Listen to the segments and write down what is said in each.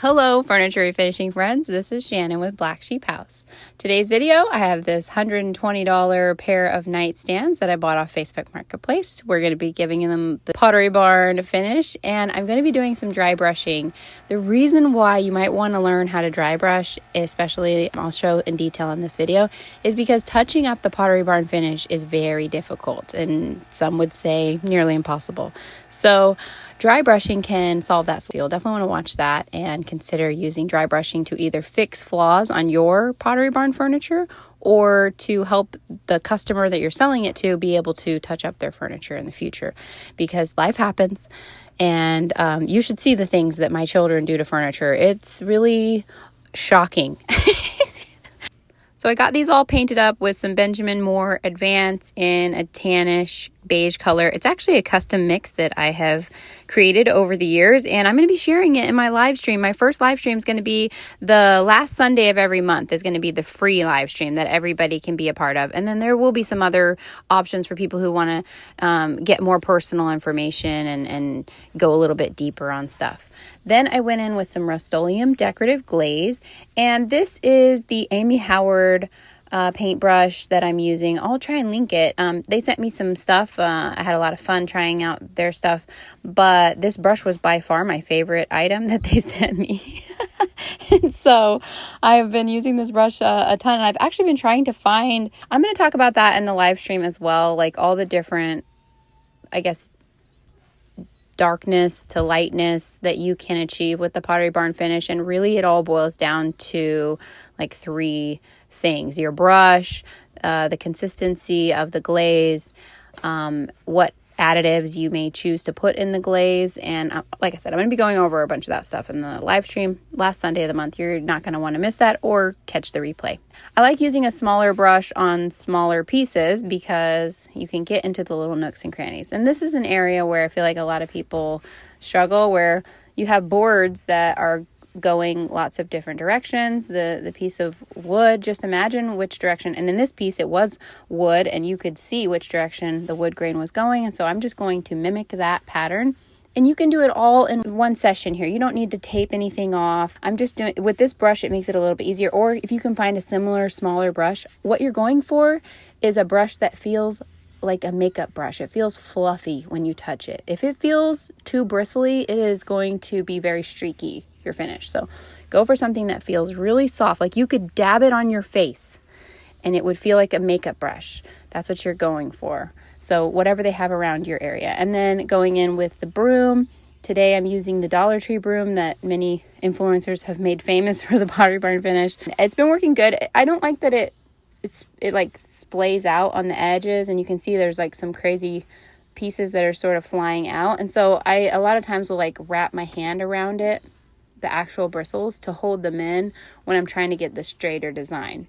Hello, furniture refinishing friends. This is Shannon with Black Sheep House. Today's video, I have this $120 pair of nightstands that I bought off Facebook Marketplace. We're going to be giving them the Pottery barn finish, and I'm going to be doing some dry brushing. The reason why you might want to learn how to dry brush, especially I'll show in detail in this video, is because touching up the Pottery barn finish is very difficult, and some would say nearly impossible. So dry brushing can solve that. So you'll definitely want to watch that and consider using dry brushing to either fix flaws on your Pottery barn furniture or to help the customer that you're selling it to be able to touch up their furniture in the future, because life happens. And you should see the things that my children do to furniture. It's really shocking. So I got these all painted up with some Benjamin Moore Advance in a tannish beige color. It's actually a custom mix that I have created over the years, and I'm going to be sharing it in my live stream. My first live stream is going to be the last Sunday of every month, is going to be the free live stream that everybody can be a part of. And then there will be some other options for people who want to get more personal information and go a little bit deeper on stuff. Then I went in with some Rustoleum decorative glaze, and this is the Amy Howard paintbrush that I'm using. I'll try and link it. They sent me some stuff. I had a lot of fun trying out their stuff, but this brush was by far my favorite item that they sent me. And so I've been using this brush a ton, and I've actually been trying to find, I'm going to talk about that in the live stream as well, like all the different, I guess, darkness to lightness that you can achieve with the Pottery barn finish. And really it all boils down to like three things: your brush, the consistency of the glaze, what additives you may choose to put in the glaze. And like I said, I'm going to be going over a bunch of that stuff in the live stream last Sunday of the month. You're not going to want to miss that or catch the replay. I like using a smaller brush on smaller pieces because you can get into the little nooks and crannies. And this is an area where I feel like a lot of people struggle, where you have boards that are going lots of different directions. The piece of wood, just imagine which direction, and in this piece it was wood and you could see which direction the wood grain was going, and so I'm just going to mimic that pattern. And you can do it all in one session here. You don't need to tape anything off. I'm just doing, with this brush it makes it a little bit easier. Or if you can find a similar smaller brush, what you're going for is a brush that feels like a makeup brush. It feels fluffy when you touch it. If it feels too bristly, it is going to be very streaky, your finish. So go for something that feels really soft, like you could dab it on your face and it would feel like a makeup brush. That's what you're going for. So whatever they have around your area. And then going in with the broom. Today I'm using the Dollar Tree broom that many influencers have made famous for the Pottery barn finish. It's been working good. I don't like that it like splays out on the edges, and you can see there's like some crazy pieces that are sort of flying out. And so I a lot of times will like wrap my hand around it, the actual bristles, to hold them in when I'm trying to get the straighter design.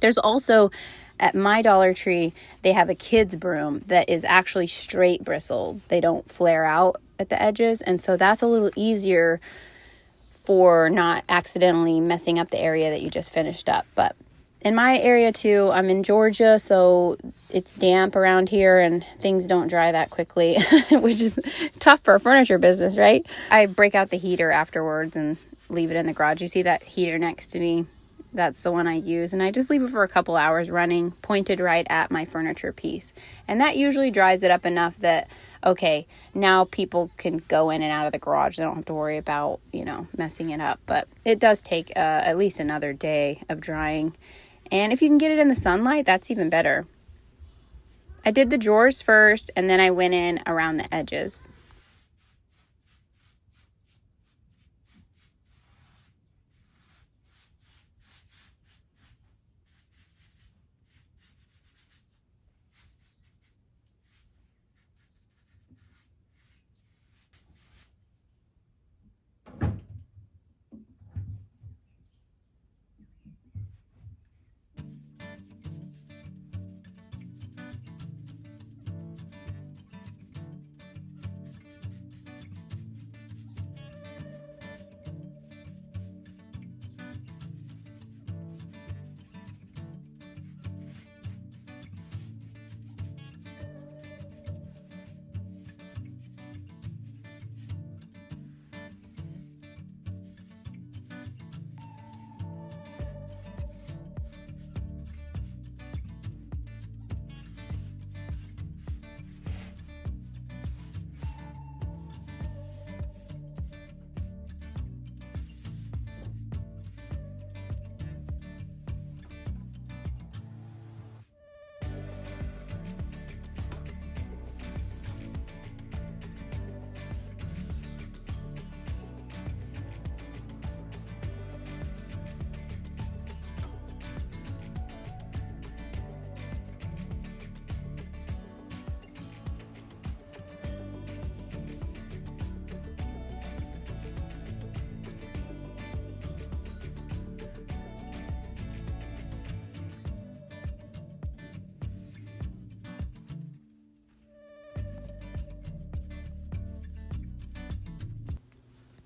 There's also, at my Dollar Tree, they have a kids broom that is actually straight bristled. They don't flare out at the edges, and so that's a little easier for not accidentally messing up the area that you just finished up. But in my area too, I'm in Georgia, so it's damp around here and things don't dry that quickly, which is tough for a furniture business, right? I break out the heater afterwards and leave it in the garage. You see that heater next to me? That's the one I use, and I just leave it for a couple hours running, pointed right at my furniture piece. And that usually dries it up enough that, okay, now people can go in and out of the garage. They don't have to worry about, messing it up. But it does take at least another day of drying. And if you can get it in the sunlight, that's even better. I did the drawers first, and then I went in around the edges.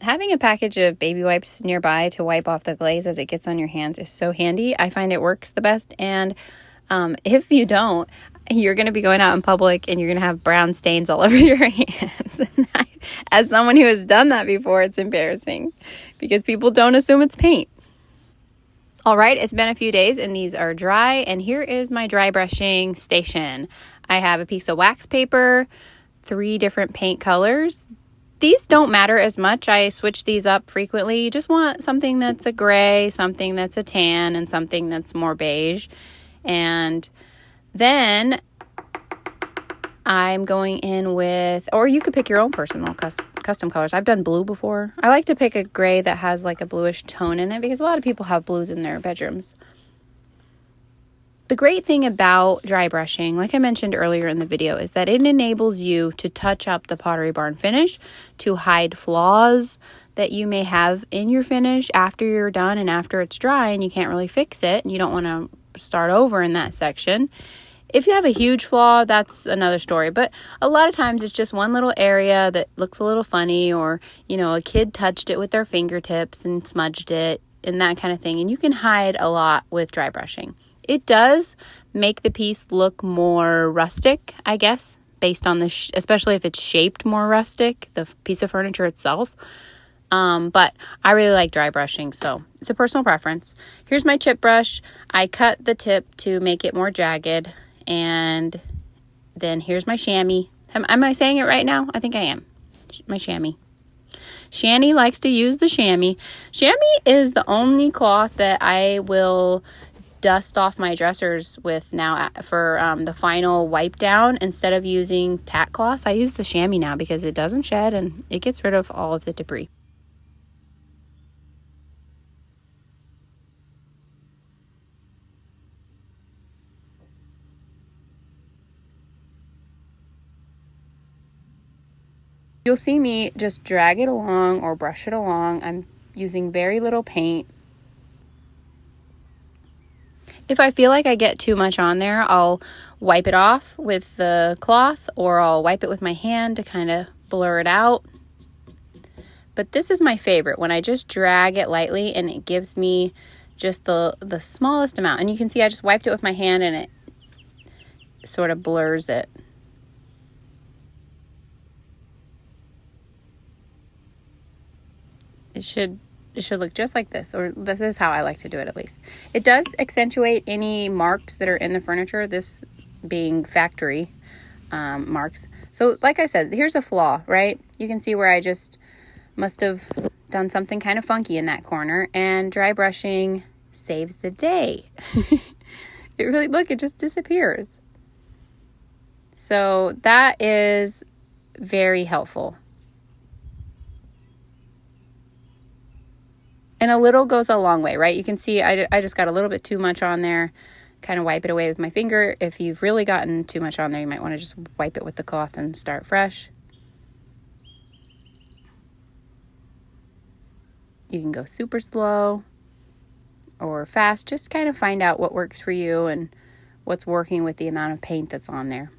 Having a package of baby wipes nearby to wipe off the glaze as it gets on your hands is so handy. I find it works the best. And if you don't, you're going to be going out in public and you're going to have brown stains all over your hands. And as someone who has done that before, it's embarrassing because people don't assume it's paint. All right, it's been a few days and these are dry. And here is my dry brushing station. I have a piece of wax paper, 3 different paint colors. These don't matter as much. I switch these up frequently. You just want something that's a gray, something that's a tan, and something that's more beige. And then I'm going in with, or you could pick your own personal custom colors. I've done blue before. I like to pick a gray that has like a bluish tone in it because a lot of people have blues in their bedrooms. The great thing about dry brushing, like I mentioned earlier in the video, is that it enables you to touch up the Pottery Barn finish, to hide flaws that you may have in your finish after you're done and after it's dry and you can't really fix it and you don't want to start over in that section. If you have a huge flaw, that's another story. But a lot of times it's just one little area that looks a little funny, or, a kid touched it with their fingertips and smudged it and that kind of thing. And you can hide a lot with dry brushing. It does make the piece look more rustic, I guess, based on especially if it's shaped more rustic, the piece of furniture itself. But I really like dry brushing, so it's a personal preference. Here's my chip brush. I cut the tip to make it more jagged, and then here's my chamois. Am I saying it right now? I think I am. My chamois. Shani likes to use the chamois. Chamois is the only cloth that I will dust off my dressers with now for the final wipe down. Instead of using tack cloths, I use the chamois now because it doesn't shed and it gets rid of all of the debris. You'll see me just drag it along or brush it along. I'm using very little paint. If I feel like I get too much on there, I'll wipe it off with the cloth, or I'll wipe it with my hand to kind of blur it out. But this is my favorite, when I just drag it lightly and it gives me just the smallest amount. And you can see I just wiped it with my hand and it sort of blurs it. It should look just like this, or this is how I like to do it at least. It does accentuate any marks that are in the furniture, this being factory marks. So like I said, here's a flaw, right? You can see where I just must have done something kind of funky in that corner, and dry brushing saves the day. It really, look, it just disappears. So that is very helpful. And a little goes a long way, right? You can see I just got a little bit too much on there. Kind of wipe it away with my finger. If you've really gotten too much on there, you might want to just wipe it with the cloth and start fresh. You can go super slow or fast. Just kind of find out what works for you and what's working with the amount of paint that's on there.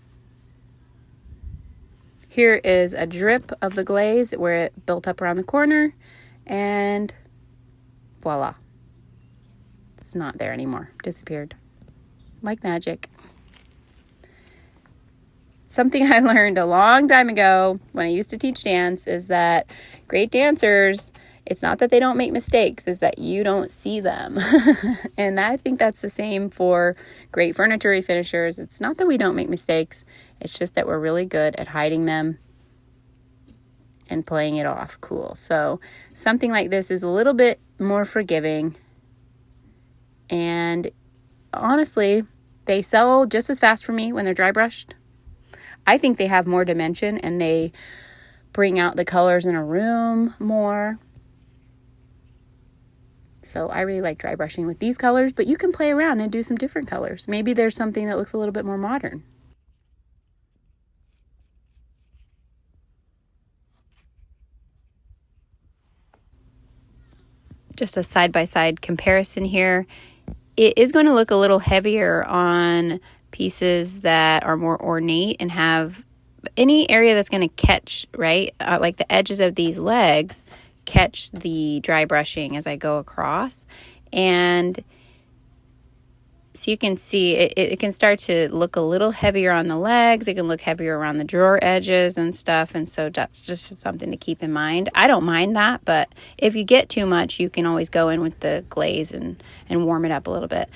Here is a drip of the glaze where it built up around the corner, and voila. It's not there anymore. Disappeared. Like magic. Something I learned a long time ago when I used to teach dance is that great dancers, it's not that they don't make mistakes, it's that you don't see them. And I think that's the same for great furniture refinishers. It's not that we don't make mistakes, it's just that we're really good at hiding them and playing it off cool. So something like this is a little bit more forgiving, and honestly, they sell just as fast for me when they're dry brushed. I think they have more dimension and they bring out the colors in a room more. So I really like dry brushing with these colors, but you can play around and do some different colors. Maybe there's something that looks a little bit more modern. Just a side-by-side comparison here. It is going to look a little heavier on pieces that are more ornate and have any area that's going to catch, right? Like the edges of these legs catch the dry brushing as I go across. And so you can see it can start to look a little heavier on the legs. It can look heavier around the drawer edges and stuff. And so that's just something to keep in mind. I don't mind that, but if you get too much, you can always go in with the glaze and warm it up a little bit.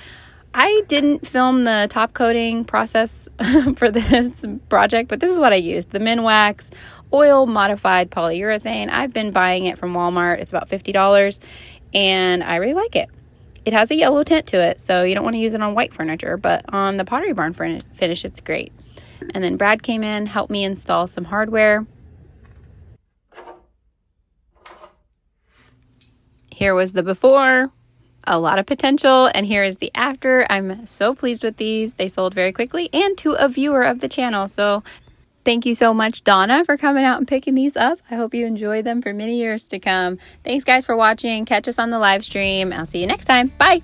I didn't film the top coating process for this project, but this is what I used. The Minwax Oil Modified Polyurethane. I've been buying it from Walmart. It's about $50, and I really like it. It has a yellow tint to it, so you don't want to use it on white furniture, but on the Pottery Barn finish, it's great. And then Brad came in, helped me install some hardware. Here was the before, a lot of potential, and here is the after. I'm so pleased with these. They sold very quickly and to a viewer of the channel, so thank you so much, Donna, for coming out and picking these up. I hope you enjoy them for many years to come. Thanks, guys, for watching. Catch us on the live stream. I'll see you next time. Bye.